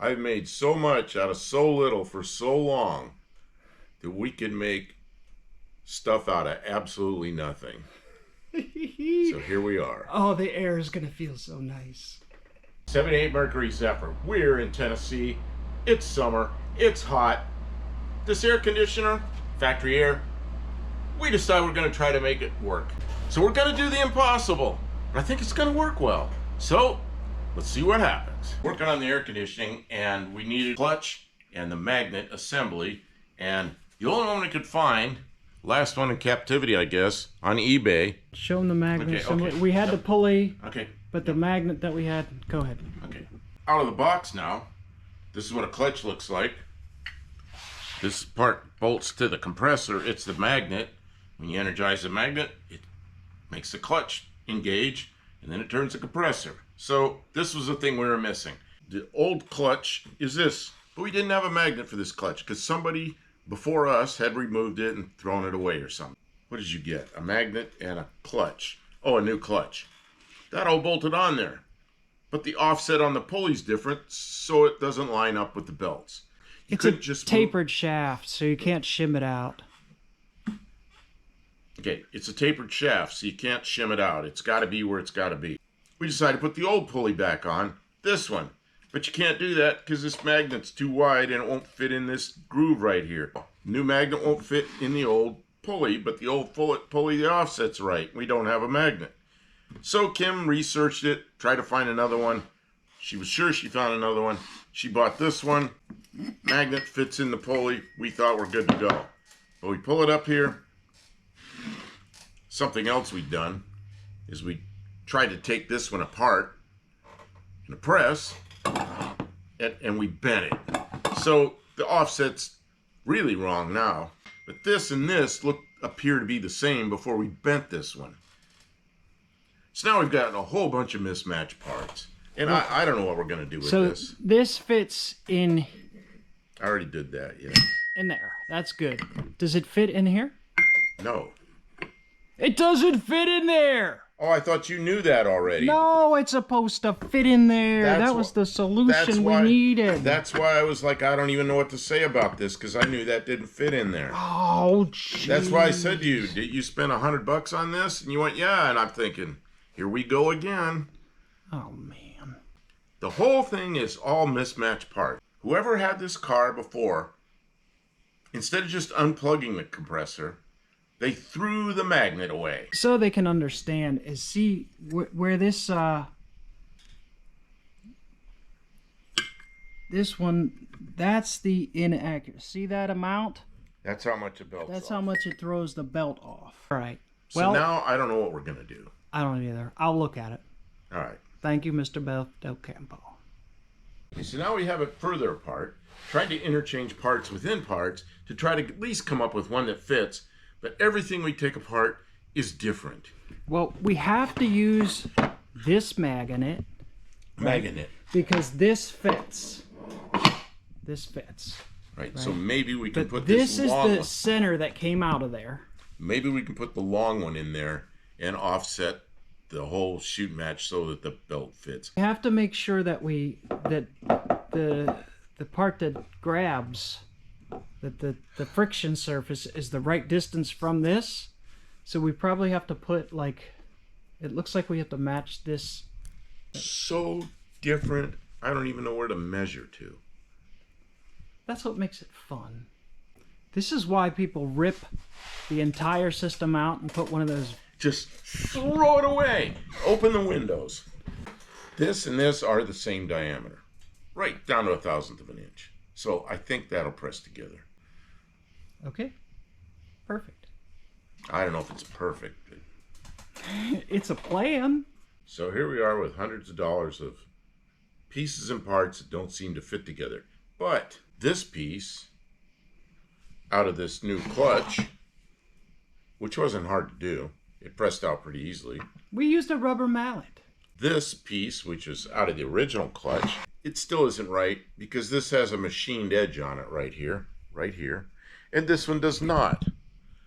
I've made so much out of so little for so long that we can make stuff out of absolutely nothing. So here we are. Oh, the air is going to feel so nice. 78 Mercury Zephyr. We're in Tennessee. It's summer. It's hot. This air conditioner, factory air, we decided we're going to try to make it work. So we're going to do the impossible. I think it's going to work well. So let's see what happens. Working on the air conditioning, and we needed clutch and the magnet assembly. And the only one we could find, last one in captivity, I guess, on eBay. Show them the magnet assembly. Okay. We had the pulley, Okay. but the magnet that we had, go ahead. Okay. Out of the box now, this is what a clutch looks like. This part bolts to the compressor. It's the magnet. When you energize the magnet, it makes the clutch engage, and then it turns the compressor. So this was the thing we were missing. The old clutch is this, but we didn't have a magnet for this clutch because somebody before us had removed it and thrown it away or something. What did you get? A magnet and a clutch. Oh, a new clutch. That all bolted on there. But the offset on the pulley's different, so it doesn't line up with the belts. It's a tapered shaft, so you can't shim it out. Okay, it's a tapered shaft, so you can't shim it out. It's got to be where it's got to be. We decided to put the old pulley back on, this one. But you can't do that because this magnet's too wide and it won't fit in this groove right here. New magnet won't fit in the old pulley, but the old pulley, the offset's right. We don't have a magnet. So Kim researched it, tried to find another one. She was sure she found another one. She bought this one. Magnet fits in the pulley. We thought we're good to go. But we pull it up here. Something else we've done is we tried to take this one apart in a press, and we bent it. So the offset's really wrong now. But this and this appear to be the same before we bent this one. So now we've got a whole bunch of mismatched parts. And I don't know what we're going to do with this. So this fits in... I already did that, yeah. In there. That's good. Does it fit in here? No. It doesn't fit in there! Oh, I thought you knew that already. No, it's supposed to fit in there. That was the solution we needed. That's why I was like, I don't even know what to say about this, because I knew that didn't fit in there. Oh, jeez. That's why I said to you, did you spend $100 on this? And you went, yeah. And I'm thinking, here we go again. Oh, man. The whole thing is all mismatched parts. Whoever had this car before, instead of just unplugging the compressor, they threw the magnet away. So they can understand is see where this this one, that's the inaccurate. See that amount? That's how much it belts That's off. how much it throws the belt off. All right. So well, now I don't know what we're going to do. I don't either. I'll look at it. All right. Thank you, Mr. Bell Del Campo. Okay, so now we have it further apart, trying to interchange parts within parts to try to at least come up with one that fits. But everything we take apart is different. Well, we have to use this magnet. Magnet. Because this fits. This fits. Right. So maybe we can put this this long is the center that came out of there. Maybe we can put the long one in there and offset the whole shoot match so that the belt fits. We have to make sure that the part that grabs, that the friction surface is the right distance from this. So we probably have to put, like, it looks like we have to match this. So different, I don't even know where to measure to. That's what makes it fun. This is why people rip the entire system out and put one of those. Just throw it away. Open the windows. This and this are the same diameter. Right down to 1/1000 of an inch. So I think that'll press together. Okay. Perfect. I don't know if it's perfect. But... It's a plan. So here we are with hundreds of dollars of pieces and parts that don't seem to fit together. But this piece, out of this new clutch, which wasn't hard to do, it pressed out pretty easily. We used a rubber mallet. This piece, which is out of the original clutch, it still isn't right because this has a machined edge on it right here, and this one does not.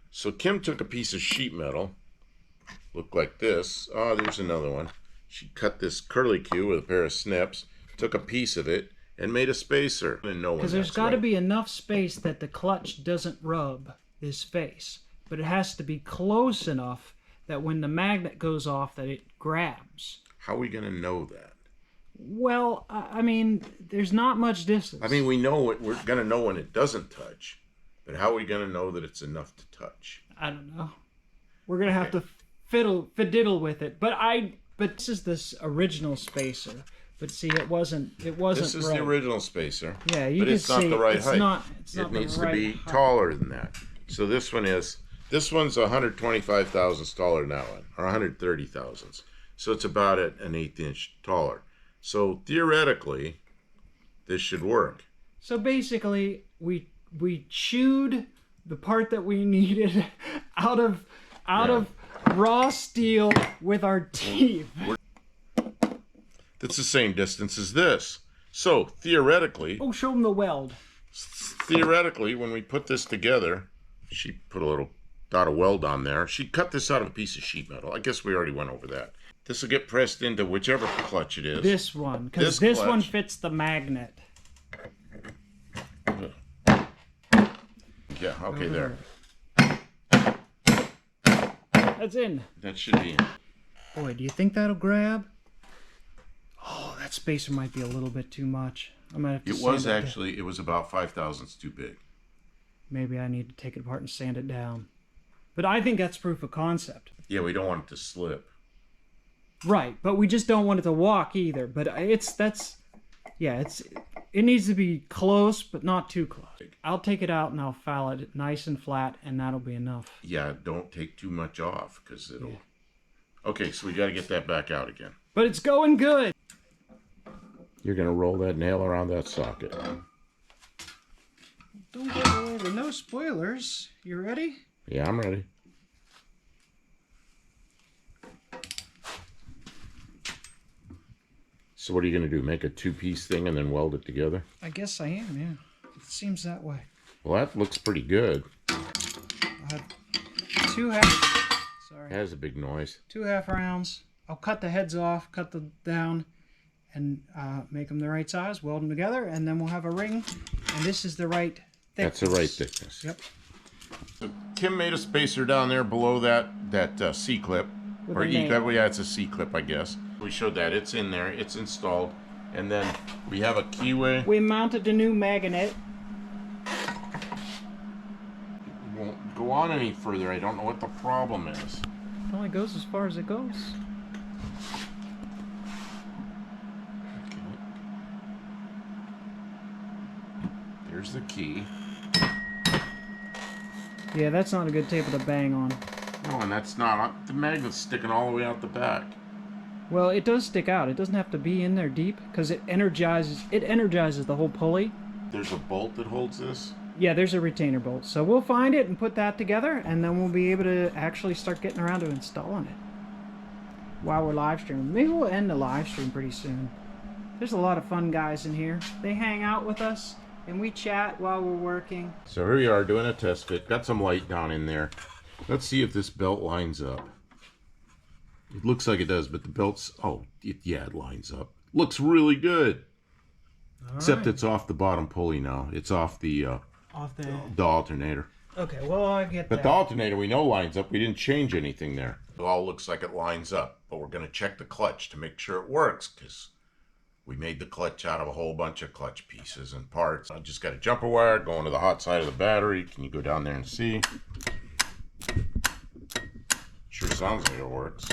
So Kim took a piece of sheet metal, looked like this. Oh, there's another one. She cut this curlicue with a pair of snips, took a piece of it, and made a spacer. And no one. Because there's got to be enough space that the clutch doesn't rub this face. But it has to be close enough that when the magnet goes off that it grabs. How are we going to know that? Well, I mean, there's not much distance. I mean, we know it. We're going to know when it doesn't touch. But how are we going to know that it's enough to touch? I don't know. We're going to have to fiddle with it. But this is this original spacer. But see, it wasn't This is right. the original spacer. Yeah, you but can it's not see the right it's height. not It the needs right to be height. taller than that. So this one's 125 thousandths taller than that one, or 130 thousandths. So it's about an 1/8 inch taller. So theoretically, this should work. So basically, we chewed the part that we needed out of raw steel with our teeth. That's the same distance as this. So theoretically, Oh, show them the weld. when we put this together, she put a little dot of weld on there. She cut this out of a piece of sheet metal. I guess we already went over that. This will get pressed into whichever clutch it is. This one, because this one fits the magnet. Yeah, okay, there. That's in. That should be in. Boy, do you think that'll grab? Oh, that spacer might be a little bit too much. I might have to It sand was down. actually, it was about 5 thousandths too big. Maybe I need to take it apart and sand it down. But I think that's proof of concept. Yeah, we don't want it to slip. Right, but we just don't want it to walk either. But it needs to be close, but not too close. I'll take it out and I'll file it nice and flat, and that'll be enough. Yeah, don't take too much off, because it'll... Yeah. Okay, so we got to get that back out again. But it's going good. You're going to roll that nail around that socket. Don't go over, no spoilers. You ready? Yeah, I'm ready. So what are you going to do? Make a two-piece thing and then weld it together? I guess I am, yeah. It seems that way. Well, that looks pretty good. I have 2 half... Sorry. It has a big noise. 2 half rounds. I'll cut the heads off, cut them down, and make them the right size, weld them together, and then we'll have a ring. And this is the right thickness. That's the right thickness. Yep. So Kim made a spacer down there below that C-clip. Or E-clip. Yeah, it's a C-clip, I guess. We showed that. It's in there. It's installed. And then we have a keyway. We mounted the new magnet. We won't go on any further. I don't know what the problem is. It only goes as far as it goes. Okay. There's the key. Yeah, that's not a good table to bang on. No, and that's not. The magnet's sticking all the way out the back. Well, it does stick out. It doesn't have to be in there deep because it energizes the whole pulley. There's a bolt that holds this. Yeah, there's a retainer bolt. So we'll find it and put that together, and then we'll be able to actually start getting around to installing it while we're live streaming. Maybe we'll end the live stream pretty soon. There's a lot of fun guys in here. They hang out with us, and we chat while we're working. So here we are doing a test fit. Got some light down in there. Let's see if this belt lines up. It looks like it does, but the belt's... Oh, yeah, it lines up. Looks really good. Except it's off the bottom pulley now. It's off the alternator. Okay, well, I get that. But the alternator we know lines up. We didn't change anything there. It all looks like it lines up, but we're going to check the clutch to make sure it works, because we made the clutch out of a whole bunch of clutch pieces and parts. I just got a jumper wire going to the hot side of the battery. Can you go down there and see? Sure sounds like it works.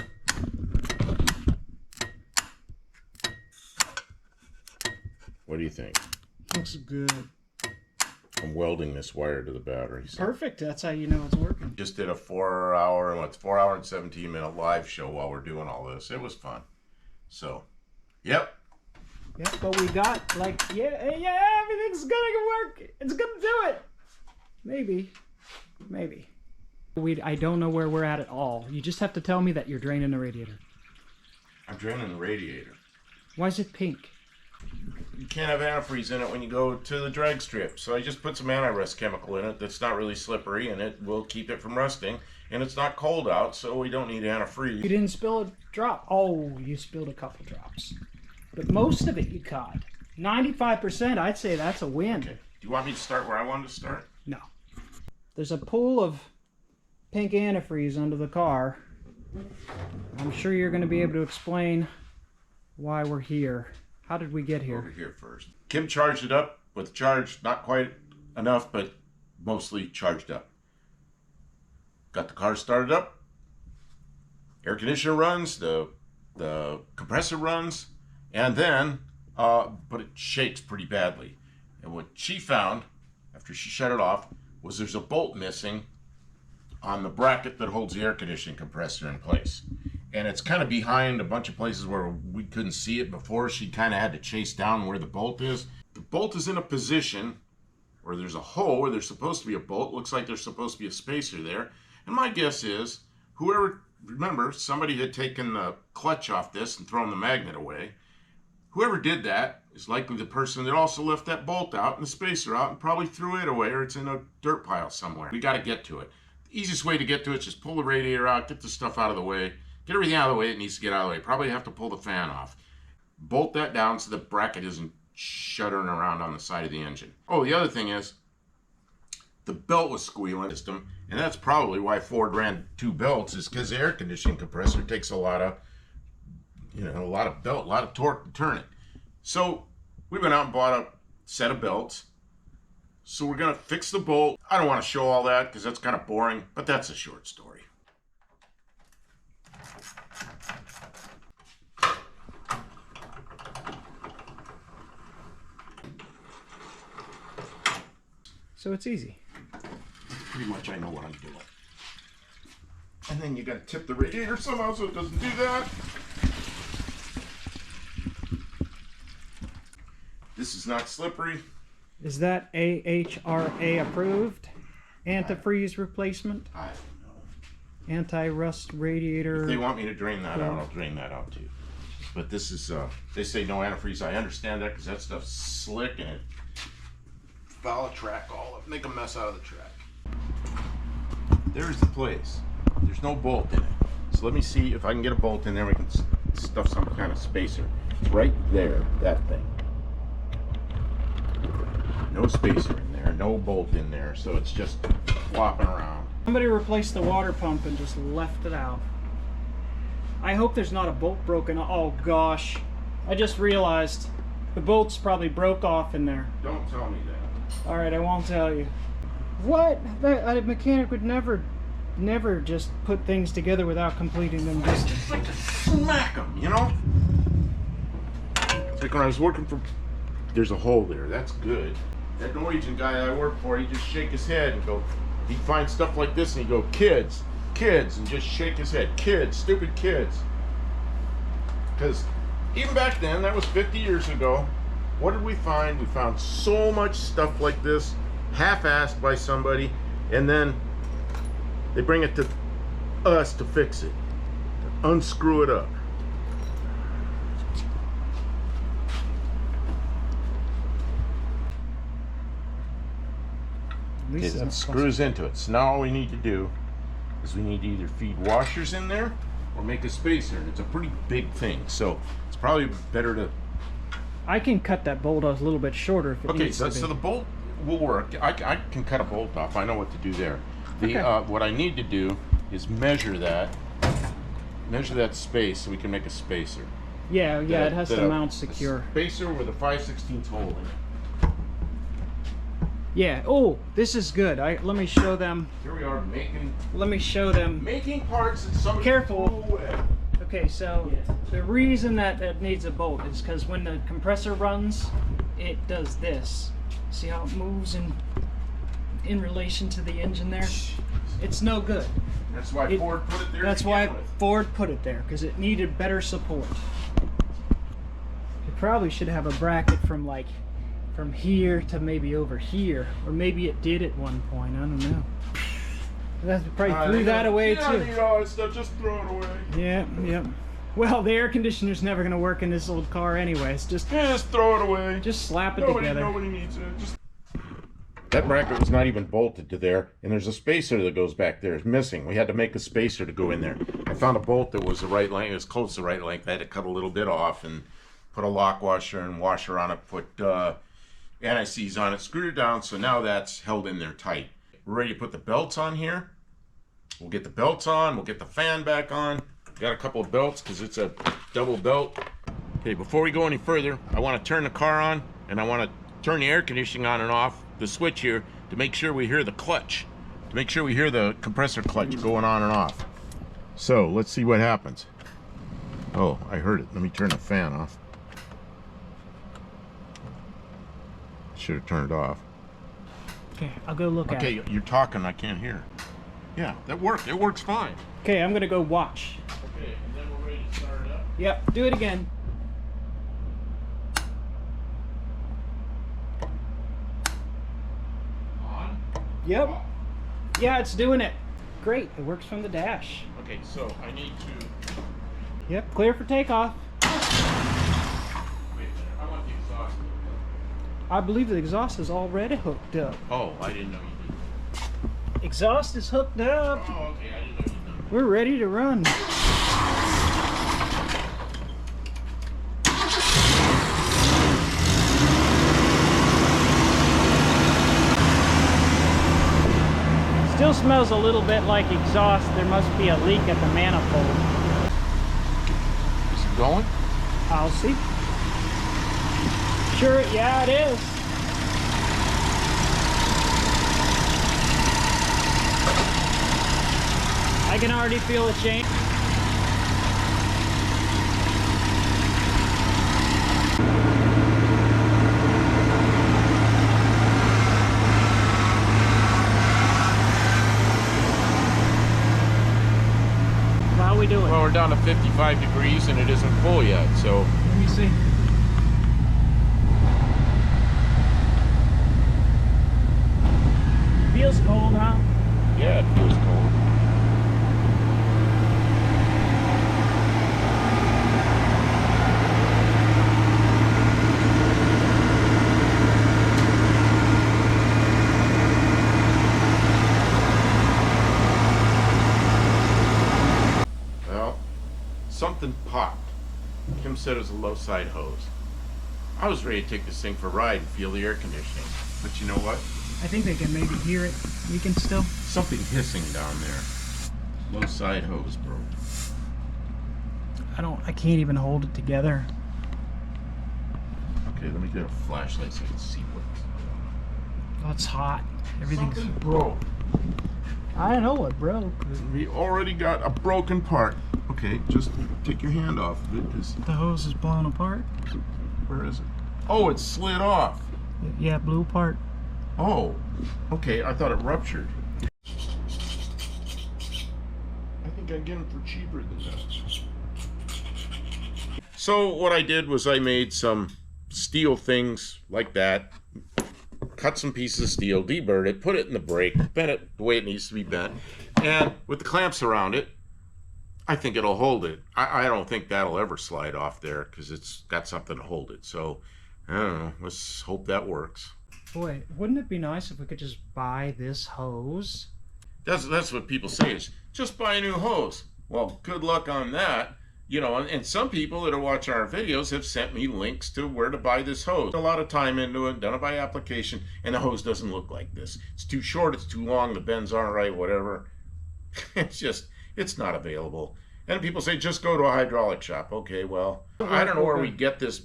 What do you think? Looks good. I'm welding this wire to the battery. So. Perfect. That's how you know it's working. Just did a 4 hour and 17-minute live show while we're doing all this. It was fun. So, yep. Yeah, but we got yeah, everything's gonna work. It's gonna do it. Maybe. I don't know where we're at all. You just have to tell me that you're draining the radiator. I'm draining the radiator. Why is it pink? You can't have antifreeze in it when you go to the drag strip. So I just put some anti-rust chemical in it that's not really slippery, and it will keep it from rusting. And it's not cold out, so we don't need antifreeze. You didn't spill a drop. Oh, you spilled a couple drops. But most of it you caught. 95%, I'd say that's a win. Okay. Do you want me to start where I wanted to start? No. There's a pool of pink antifreeze under the car. I'm sure you're going to be able to explain why we're here. How did we get here? Over here first. Kim charged it up with charge, not quite enough, but mostly charged up. Got the car started up. Air conditioner runs, the compressor runs, and then, but it shakes pretty badly. And what she found, after she shut it off, was there's a bolt missing on the bracket that holds the air conditioning compressor in place. And it's kind of behind a bunch of places where we couldn't see it before. She kind of had to chase down where the bolt is. The bolt is in a position where there's a hole where there's supposed to be a bolt. Looks like there's supposed to be a spacer there. And my guess is, whoever, remember, somebody had taken the clutch off this and thrown the magnet away. Whoever did that is likely the person that also left that bolt out and the spacer out and probably threw it away, or it's in a dirt pile somewhere. We got to get to it. The easiest way to get to it is just pull the radiator out, get the stuff out of the way, get everything out of the way that needs to get out of the way. Probably have to pull the fan off. Bolt that down so the bracket isn't shuddering around on the side of the engine. Oh, the other thing is, the belt was squealing system, and that's probably why Ford ran 2 belts, is because the air conditioning compressor takes a lot of, a lot of belt, a lot of torque to turn it. So we went out and bought a set of belts. So we're gonna fix the bolt. I don't want to show all that because that's kind of boring, but that's a short story. So it's easy. Pretty much I know what I'm doing. And then you gotta tip the radiator somehow so it doesn't do that. This is not slippery. Is that AHRA approved? Antifreeze replacement? I don't know. Anti-rust radiator. If they want me to drain that out, I'll drain that out too. But this is, they say no antifreeze. I understand that because that stuff's slick and it foul a track all up, make a mess out of the track. There's the place. There's no bolt in it. So let me see if I can get a bolt in there. We can stuff some kind of spacer. It's right there, that thing. No spacer in there, no bolt in there, so it's just flopping around. Somebody replaced the water pump and just left it out. I hope there's not a bolt broken. Oh gosh, I just realized the bolt's probably broke off in there. Don't tell me that. All right, I won't tell you. What? A mechanic would never just put things together without completing them. Just like to smack them, you know? It's like when I was working for, there's a hole there, that's good. That Norwegian guy I worked for, he'd just shake his head and go, he'd find stuff like this and he'd go, kids, and just shake his head, kids, stupid kids. Because even back then, that was 50 years ago, what did we find? We found so much stuff like this, half-assed by somebody, and then they bring it to us to fix it, to unscrew it up. Okay, that screws into it. So now all we need to do is we need to either feed washers in there or make a spacer. And it's a pretty big thing, so it's probably better to... I can cut that bolt off a little bit shorter if it needs to be. So the bolt will work. I can cut a bolt off. I know what to do there. The what I need to do is measure that space so we can make a spacer. Yeah, it has to mount secure. Spacer with a 5/16 hole in it. Yeah. Oh, this is good. Let me show them. Here we are making. Let me show them. Making parts that somebody Careful. threw away. Okay, so the reason that it needs a bolt is because when the compressor runs, it does this. See how it moves in relation to the engine there? It's no good. That's why Ford put it there. That's why Ford put it there, because it needed better support. It probably should have a bracket from here to maybe over here, or maybe it did at one point. I don't know. That probably threw that away too. Need all that stuff, just throw it away. Yeah. Well, the air conditioner's never gonna work in this old car anyways. Just throw it away. Just slap it together. Nobody needs it. That bracket was not even bolted to there, and there's a spacer that goes back there. It's missing. We had to make a spacer to go in there. I found a bolt that was the right length. It was close to the right length. I had to cut a little bit off, and put a lock washer and washer on it, put anti-seize on it, screwed it down, so now that's held in there tight. We're ready to put the belts on here. We'll get the belts on, we'll get the fan back on. Got a couple of belts because it's a double belt. Okay, before we go any further, I want to turn the car on, and I want to turn the air conditioning on and off, the switch here, to make sure we hear the clutch, to make sure we hear the compressor clutch going on and off. So let's see what happens. Oh, I heard it. Let me turn the fan off. Should have turned it off. Okay, I'll go look at it. Okay, you're talking, I can't hear. Yeah, that worked. It works fine. Okay, I'm gonna go watch. Okay, and then we're ready to start it up. Yep, do it again. On. Yep. Off. Yeah, it's doing it. Great, it works from the dash. Okay, so I need to... Yep, clear for takeoff. Wait a minute, I want the exhaust. I believe the exhaust is already hooked up. Oh, I didn't know you did. Exhaust is hooked up. Oh, okay, I didn't know you did. We're ready to run. Still smells a little bit like exhaust. There must be a leak at the manifold. Is it going? I'll see. Sure, yeah, it is. I can already feel it change. How are we doing? Well, we're down to 55 degrees and it isn't full yet, so... Let me see. Feels cold, huh? Yeah, it feels cold. Well, something popped. Kim said it was a low side hose. I was ready to take this thing for a ride and feel the air conditioning. But you know what? I think they can maybe hear it. You can still. Something hissing down there. Low side hose broke. I can't even hold it together. Okay, let me get a flashlight so I can see what's Oh, it's hot. Everything's. Something broke. I know what broke. We already got a broken part. Okay, just take your hand off of it. 'Cause The hose is blown apart. where is it? Oh, it slid off. Yeah, it blew apart. Oh, okay. I thought it ruptured. I think I get them for cheaper than that. So what I did was I made some steel things like that. Cut some pieces of steel, deburred it, put it in the brake, bent it the way it needs to be bent, and with the clamps around it, I think it'll hold it. I don't think that'll ever slide off there because it's got something to hold it. So, I don't know. Let's hope that works. Boy, wouldn't it be nice if we could just buy this hose? That's what people say is, just buy a new hose. Well, good luck on that. You know, and some people that are watching our videos have sent me links to where to buy this hose. A lot of time into it, done it by application, and the hose doesn't look like this. It's too short, it's too long, the bends aren't right, whatever. It's not available. And people say, just go to a hydraulic shop. Okay, well, I don't know where we get this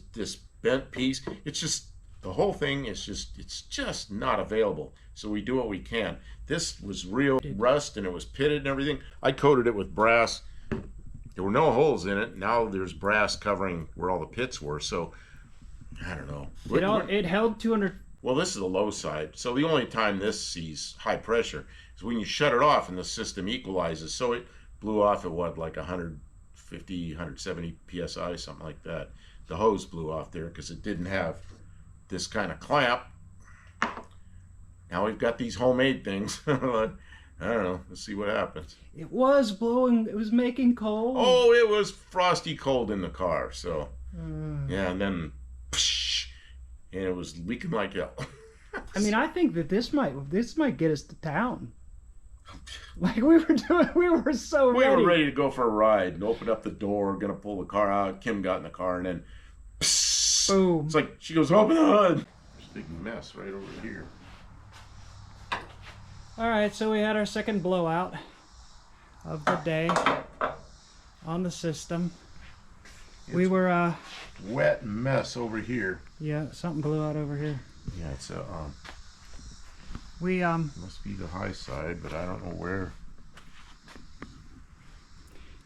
bent piece. It's just, the whole thing is it's just not available. So we do what we can. This was real rust and it was pitted and everything. I coated it with brass. There were no holes in it. Now there's brass covering where all the pits were. So, I don't know. It held 200. Well, this is the low side. So the only time this sees high pressure is when you shut it off and the system equalizes. So it blew off at what, like 150, 170 PSI, something like that. The hose blew off there because it didn't have this kind of clamp. Now we've got these homemade things. I don't know. Let's see what happens. It was blowing. It was making cold. Oh, it was frosty cold in the car. So, yeah, and then, and it was leaking like hell. I mean, I think that this might get us to town. Like we were so ready. We were ready to go for a ride and open up the door, gonna pull the car out. Kim got in the car and then Boom. It's like she goes, open the hood. There's a big mess right over here. All right, so we had our second blowout of the day on the system. We were wet mess over here. yeah, something blew out over here. Yeah, it's a We must be the high side, but I don't know where.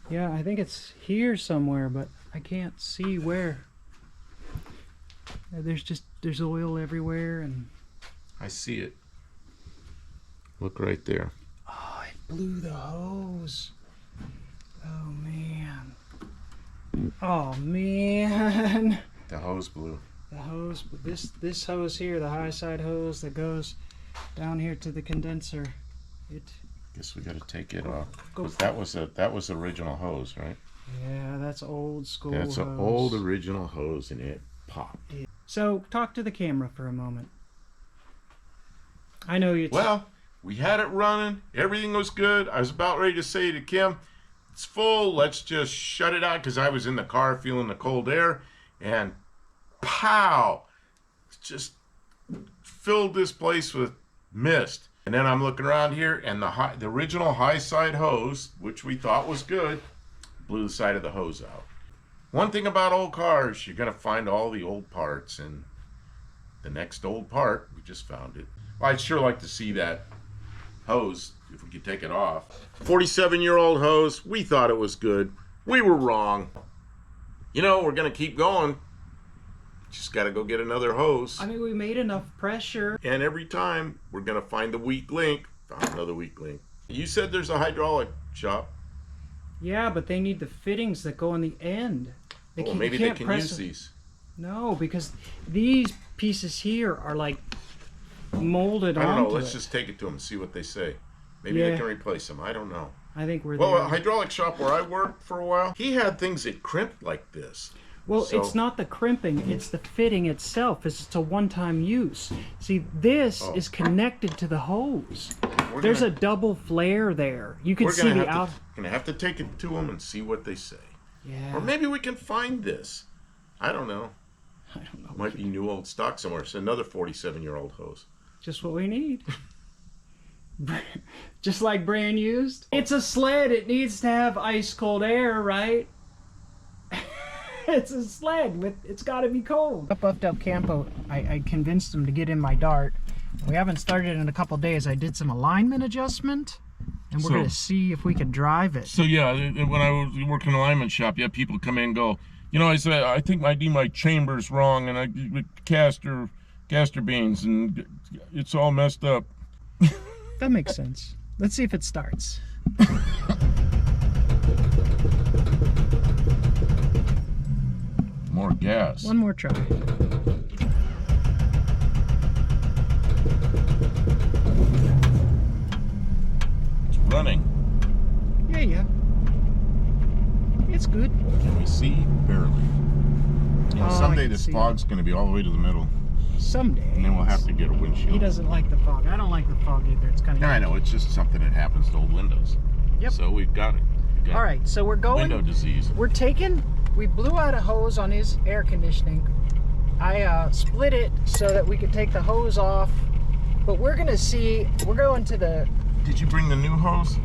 yeah, I think it's here somewhere, but I can't see where. There's oil everywhere, and I see it. Look right there. oh, it blew the hose. Oh man. Oh man. The hose blew. The hose, this hose here, the high side hose that goes down here to the condenser. It. Guess we got to take it off. Go. 'Cause that was the original hose, right? Yeah, that's old school. That's hose. an old original hose, and it popped. So talk to the camera for a moment. I know you. Well, we had it running. Everything was good. I was about ready to say to Kim, it's full. Let's just shut it out, because I was in the car feeling the cold air, and pow! Just filled this place with mist. And then I'm looking around here, and the original high side hose, which we thought was good, blew the side of the hose out. One thing about old cars, you're going to find all the old parts, and the next old part, we just found it. Well, I'd sure like to see that hose, if we could take it off. 47-year-old hose, we thought it was good. We were wrong. You know, we're going to keep going. Just got to go get another hose. I mean, we made enough pressure. And every time, we're going to find the weak link. Found another weak link. You said there's a hydraulic shop. Yeah, but they need the fittings that go on the end. Well, maybe they can use these. No, because these pieces here are like molded onto it. I don't know. Let's just take it to them and see what they say. Maybe they can replace them. I don't know. I think we're well, there. a hydraulic shop where I worked for a while, he had things that crimped like this. Well, So- it's not the crimping, it's the fitting itself. It's a one-time use. See, this is connected to the hose. There's a double flare there. You can see the out. Gonna have to take it to them and see what they say. Yeah. Or maybe we can find this. I don't know. I don't know. Might be new old stock somewhere. It's another 47-year-old hose. Just what we need. Just like brand used. It's a sled. It needs to have ice cold air, right? It's a sled. It's got to be cold. Up Del Campo, I convinced him to get in my Dart. We haven't started in a couple days. I did some alignment adjustment, and we're going to see if we can drive it. So yeah, when I was working in an alignment shop, you have people come in and go, you know, I said, I think I do my chambers wrong, and I with caster beans, and it's all messed up. That makes sense. Let's see if it starts. More gas. One more try. It's running. Yeah. It's good. Can we see? Barely. Oh, Someday I can this see fog's going to be all the way to the middle. Someday. And then we'll have to get a windshield. He doesn't like the fog. I don't like the fog either. It's kind of. Yeah, I know. It's just something that happens to old windows. Yep. So we've got it. All right, so we're going. Window disease. We blew out a hose on his air conditioning. I split it so that we could take the hose off. But we're going to the. Did you bring the new hose?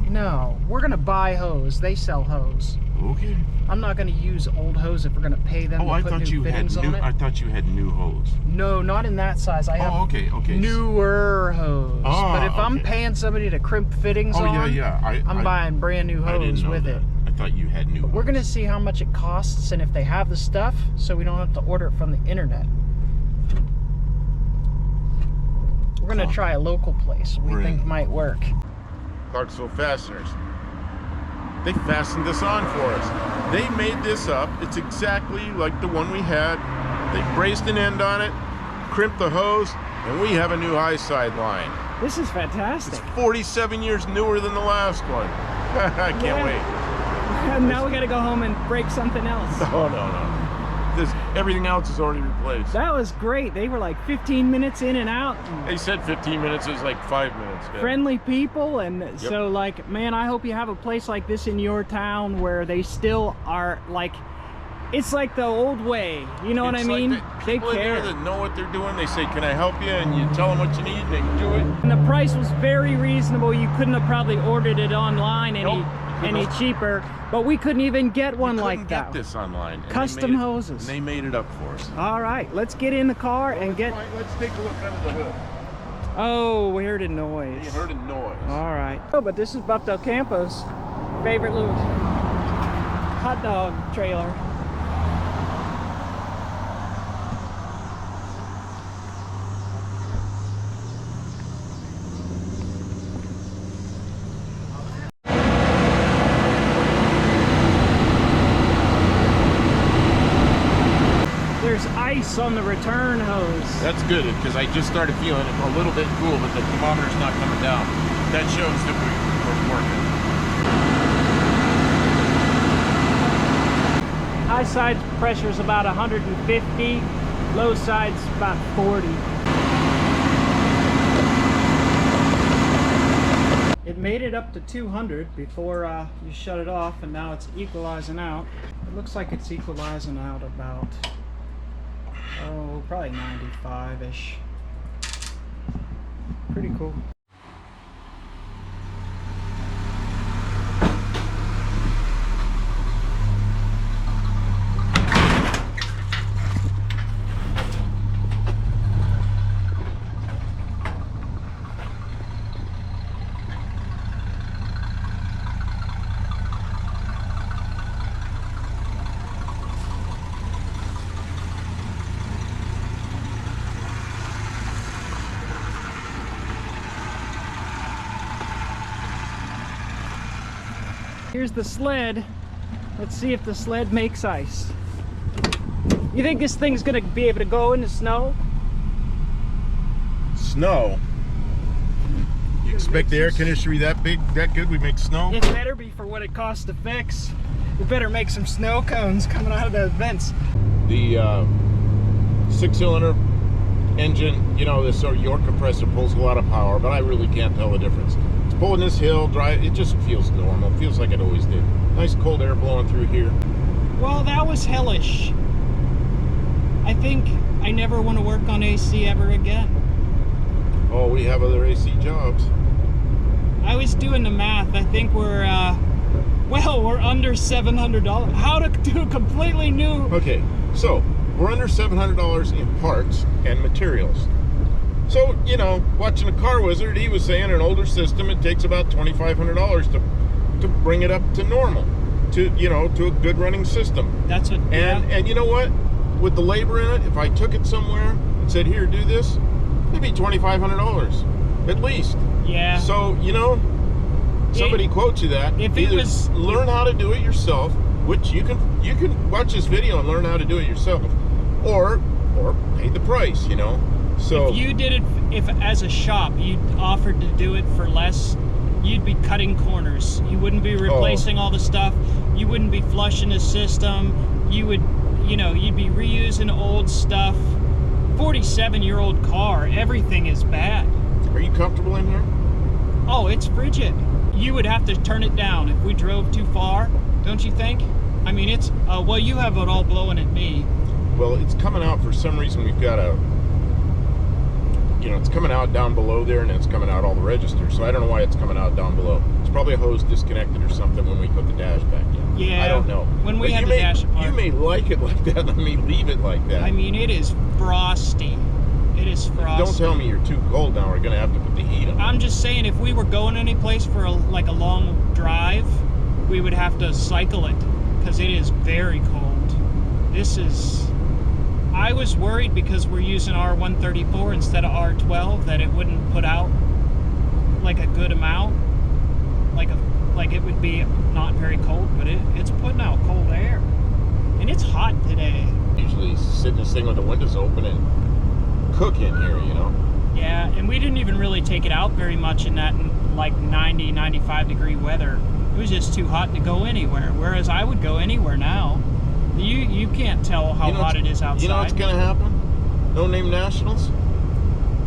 No, we're going to buy hose. They sell hose. Okay. I'm not going to use old hose if we're going to pay them to I put thought new you had fittings on new. it. I thought you had new hose. No, not in that size. I have Okay. newer hose. Ah, but if I'm okay. paying somebody to crimp fittings on, yeah. I'm buying brand new I didn't hose know with that. it. I thought you had new. We're hose. gonna see how much it costs and if they have the stuff, so we don't have to order it from the internet. We're gonna try a local place we think might work. Clarksville Fasteners. They fastened this on for us. They made this up. It's exactly like the one we had. They braced an end on it, crimped the hose, and we have a new high side line. This is fantastic. It's 47 years newer than the last one. I can't wait. Now we gotta go home and break something else. Oh, no. Everything else is already replaced. That was great. They were like 15 minutes in and out. They said 15 minutes, it was like 5 minutes. Yeah. Friendly people, and so like, man, I hope you have a place like this in your town where they still are like It's like the old way. You know what I It's mean? like They people in there care. that know what they're doing. They say, "Can I help you?" And you tell them what you need, and they do it. And the price was very reasonable. You couldn't have probably ordered it online Nope. any cheaper, but we couldn't even get one You like couldn't that. get this online. and Custom they made it- hoses. And they made it up for us. All right, let's get in the car and get. Let's take a look under the hood. Oh, we heard a noise. You heard a noise. All right. Oh, but this is Buck Del Campo's favorite little hot dog trailer. There's ice on the return hose. That's good because I just started feeling it a little bit cool, but the thermometer's not coming down. That shows that we're working. High side pressure is about 150, low side's about 40. It made it up to 200 before you shut it off, and now it's equalizing out. It looks like it's equalizing out about, oh, probably 95-ish. Pretty cool. Here's the sled. Let's see if the sled makes ice. You think this thing's gonna be able to go in the snow? Snow? You expect the air conditioner to be that big, that good? We make snow? It better be for what it costs to fix. We better make some snow cones coming out of the vents. The 6-cylinder engine, you know, this York compressor pulls a lot of power, but I really can't tell the difference. It's pulling this hill, drive, it just feels normal. It feels like it always did. Nice cold air blowing through here. Well, that was hellish. I think I never want to work on AC ever again. Oh, we have other AC jobs. I was doing the math. I think we're under $700. How to do a completely new... Okay, so we're under $700 in parts and materials. So, you know, watching a car wizard, he was saying an older system, it takes about $2,500 to bring it up to normal, to, you know, to a good running system. That's what... And you know what? With the labor in it, if I took it somewhere and said, here, do this, it'd be $2,500 at least. Yeah. So, you know, somebody quotes you that. If it Either was... learn how to do it yourself, which you can watch this video and learn how to do it yourself, or pay the price, you know. So if you did it, if as a shop you offered to do it for less, you'd be cutting corners. You wouldn't be replacing all the stuff. You wouldn't be flushing the system. You would, you know, you'd be reusing old stuff. 47-year-old car, everything is bad. Are you comfortable in here? Oh, it's frigid. You would have to turn it down if we drove too far, don't you think? I mean, it's, well, you have it all blowing at me. Well, it's coming out for some reason. We've got a, you know, it's coming out down below there, and it's coming out all the registers. So I don't know why it's coming out down below. It's probably a hose disconnected or something when we put the dash back in. Yeah. I don't know. When we But had the dash apart. You may like it like that. Let me leave it like that. I mean, it is frosty. It is frosty. Don't tell me you're too cold now. We're gonna have to put the heat on. I'm just saying, if we were going any place for like a long drive, we would have to cycle it because it is very cold. This is... I was worried because we're using R134 instead of R12 that it wouldn't put out like a good amount, like it would be not very cold, but it's putting out cold air, and it's hot today. Usually sit in this thing with the windows open and cook in here, you know. Yeah, and we didn't even really take it out very much in that like 90, 95 degree weather. It was just too hot to go anywhere, whereas I would go anywhere now. You can't tell how hot it is outside. You know what's gonna happen? No Name Nationals.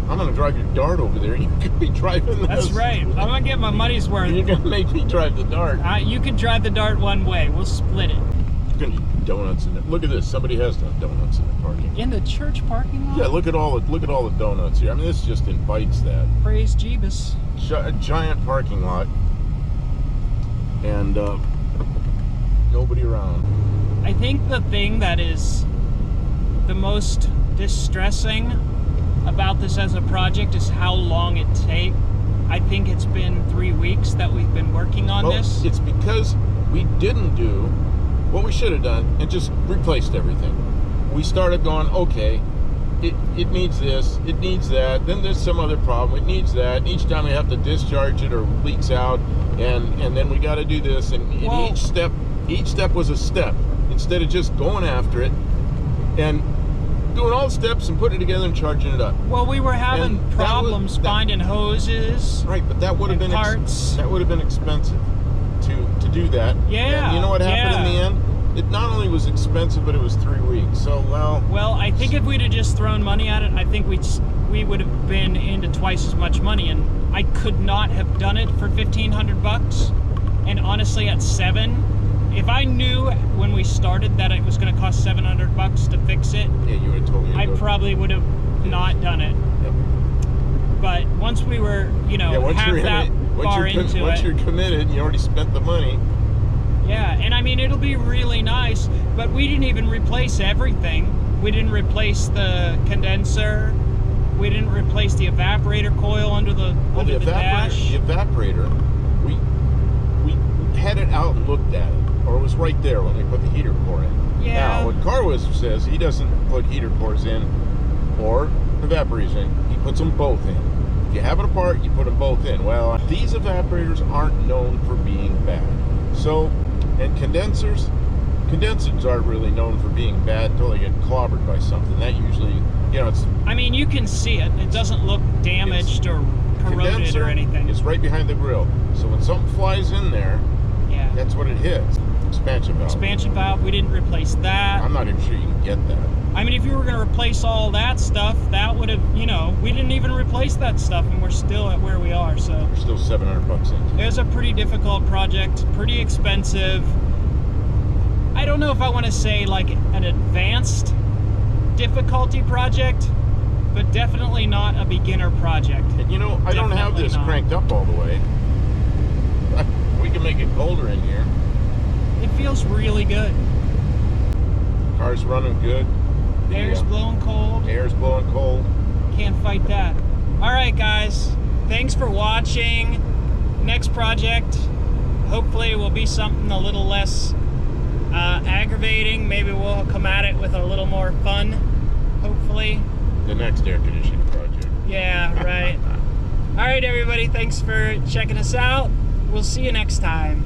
I'm gonna drive your Dart over there. You could be driving this. That's right. I'm gonna get my money's worth. You're gonna make me drive the Dart. You could drive the Dart one way. We'll split it. gonna eat donuts in it. Look at this. Somebody has done donuts in the parking lot. In the church parking lot? Yeah, look at all the donuts here. I mean, this just invites that. Praise Jeebus. A giant parking lot, and nobody around. I think the thing that is the most distressing about this as a project is how long it takes. I think it's been 3 weeks that we've been working on this. It's because we didn't do what we should have done and just replaced everything. We started going, okay, it needs this, it needs that, then there's some other problem, it needs that, and each time we have to discharge it or leaks out, and then we got to do this, and each step was a step, instead of just going after it and doing all the steps and putting it together and charging it up. Well, we were having problems finding hoses. Right, but that would have been parts. That would have been expensive to do that. Yeah. And you know what happened in the end? It not only was expensive, but it was 3 weeks. So Well, I think if we'd have just thrown money at it, I think we would have been into twice as much money, and I could not have done it for $1,500. And honestly, at $7. If I knew when we started that it was going to cost $700 to fix it, yeah, you would have told me. I probably would have not done it. Yep. But once we were, half that far into it. Once you're committed, you already spent the money. Yeah, and I mean, it'll be really nice, but we didn't even replace everything. We didn't replace the condenser. We didn't replace the evaporator coil under the dash. The evaporator, we had it out and looked at it. Or it was right there when we put the heater core in. Yeah. Now, what Car Wizard says, he doesn't put heater cores in or evaporators in. He puts them both in. If you have it apart, you put them both in. Well, these evaporators aren't known for being bad. So, and condensers aren't really known for being bad until they get clobbered by something. That usually, it's... I mean, you can see it. It doesn't look damaged or corroded or anything. It's right behind the grill. So when something flies in there, yeah, that's what it hits. Expansion valve. Expansion valve, we didn't replace that. I'm not even sure you can get that. I mean, if you were going to replace all that stuff, that would have, we didn't even replace that stuff, and we're still at where we are, so. We're still $700 in. It was a pretty difficult project, pretty expensive. I don't know if I want to say like an advanced difficulty project, but definitely not a beginner project. And I don't have this cranked up all the way. We can make it colder in here. It feels really good. Car's running good. Air's blowing cold. Air's blowing cold. Can't fight that. All right, guys. Thanks for watching. Next project, hopefully, will be something a little less aggravating. Maybe we'll come at it with a little more fun, hopefully. The next air conditioning project. Yeah, right. All right, everybody. Thanks for checking us out. We'll see you next time.